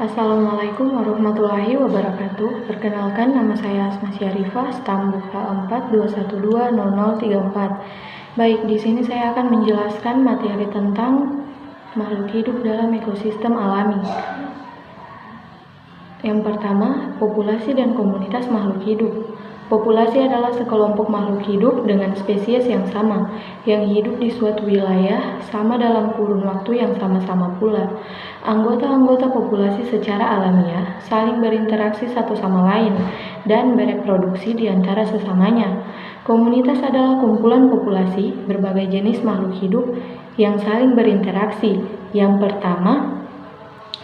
Assalamualaikum warahmatullahi wabarakatuh. Perkenalkan, nama saya Asma Syarifah, stam H421200034. Baik, di sini saya akan menjelaskan materi tentang makhluk hidup dalam ekosistem alami. Yang pertama, populasi dan komunitas makhluk hidup. Populasi adalah sekelompok makhluk hidup dengan spesies yang sama, yang hidup di suatu wilayah sama dalam kurun waktu yang sama-sama pula. Anggota-anggota populasi secara alamiah saling berinteraksi satu sama lain dan bereproduksi di antara sesamanya. Komunitas adalah kumpulan populasi berbagai jenis makhluk hidup yang saling berinteraksi. Yang pertama,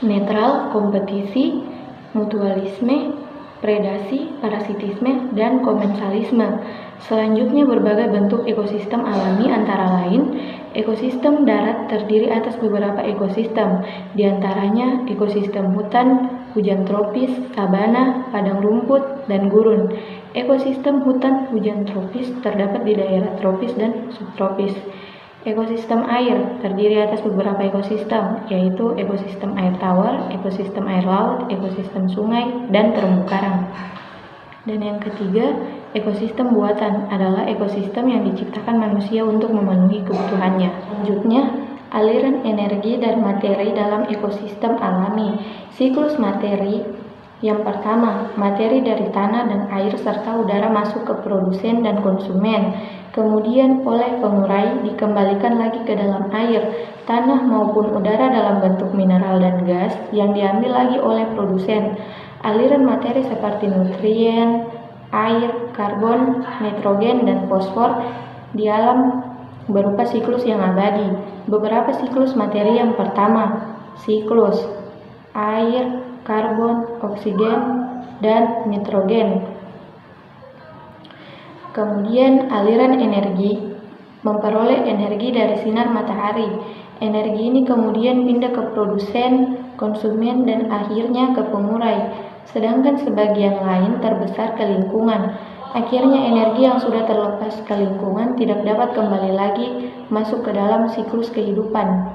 netral, kompetisi, mutualisme, predasi, parasitisme, dan komensalisme. Selanjutnya, berbagai bentuk ekosistem alami antara lain ekosistem darat terdiri atas beberapa ekosistem, diantaranya ekosistem hutan, hujan tropis, sabana, padang rumput, dan gurun. Ekosistem hutan hujan tropis terdapat di daerah tropis dan subtropis. Ekosistem air terdiri atas beberapa ekosistem, yaitu ekosistem air tawar, ekosistem air laut, ekosistem sungai, dan terumbu karang. Dan yang ketiga, ekosistem buatan adalah ekosistem yang diciptakan manusia untuk memenuhi kebutuhannya. Selanjutnya, aliran energi dan materi dalam ekosistem alami. Siklus materi. Yang pertama, materi dari tanah dan air serta udara masuk ke produsen dan konsumen. Kemudian oleh pengurai dikembalikan lagi ke dalam air, tanah maupun udara dalam bentuk mineral dan gas yang diambil lagi oleh produsen. Aliran materi seperti nutrien, air, karbon, nitrogen, dan fosfor di alam berupa siklus yang abadi. Beberapa siklus materi. Yang pertama, siklus air, karbon, oksigen, dan nitrogen. Kemudian aliran energi, memperoleh energi dari sinar matahari. Energi ini kemudian pindah ke produsen, konsumen, dan akhirnya ke pengurai. Sedangkan sebagian lain terbesar ke lingkungan. Akhirnya energi yang sudah terlepas ke lingkungan tidak dapat kembali lagi masuk ke dalam siklus kehidupan.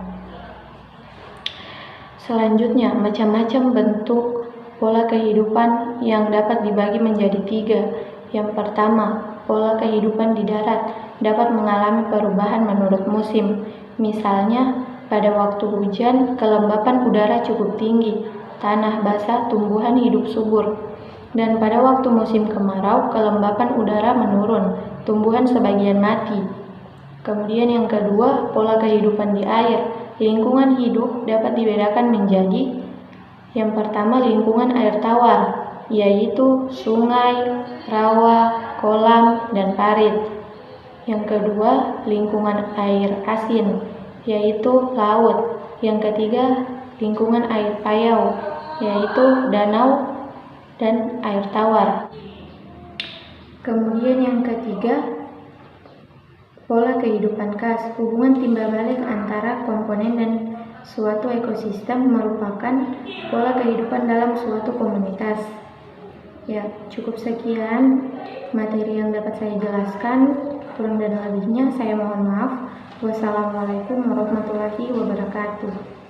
Selanjutnya, macam-macam bentuk pola kehidupan yang dapat dibagi menjadi 3. Yang pertama, pola kehidupan di darat dapat mengalami perubahan menurut musim. Misalnya, pada waktu hujan, kelembapan udara cukup tinggi, tanah basah, tumbuhan hidup subur. Dan pada waktu musim kemarau, kelembapan udara menurun, tumbuhan sebagian mati. Kemudian yang kedua, pola kehidupan di air. Lingkungan hidup dapat dibedakan menjadi yang pertama, lingkungan air tawar, yaitu sungai, rawa, kolam, dan parit. Yang kedua, lingkungan air asin, yaitu laut. Yang ketiga, lingkungan air payau, yaitu danau dan air tawar. Kemudian yang ketiga, pola kehidupan khas. Hubungan timbal balik antara komponen dan suatu ekosistem merupakan pola kehidupan dalam suatu komunitas. Ya, cukup sekian materi yang dapat saya jelaskan. Kurang dan lebihnya saya mohon maaf. Wassalamualaikum warahmatullahi wabarakatuh.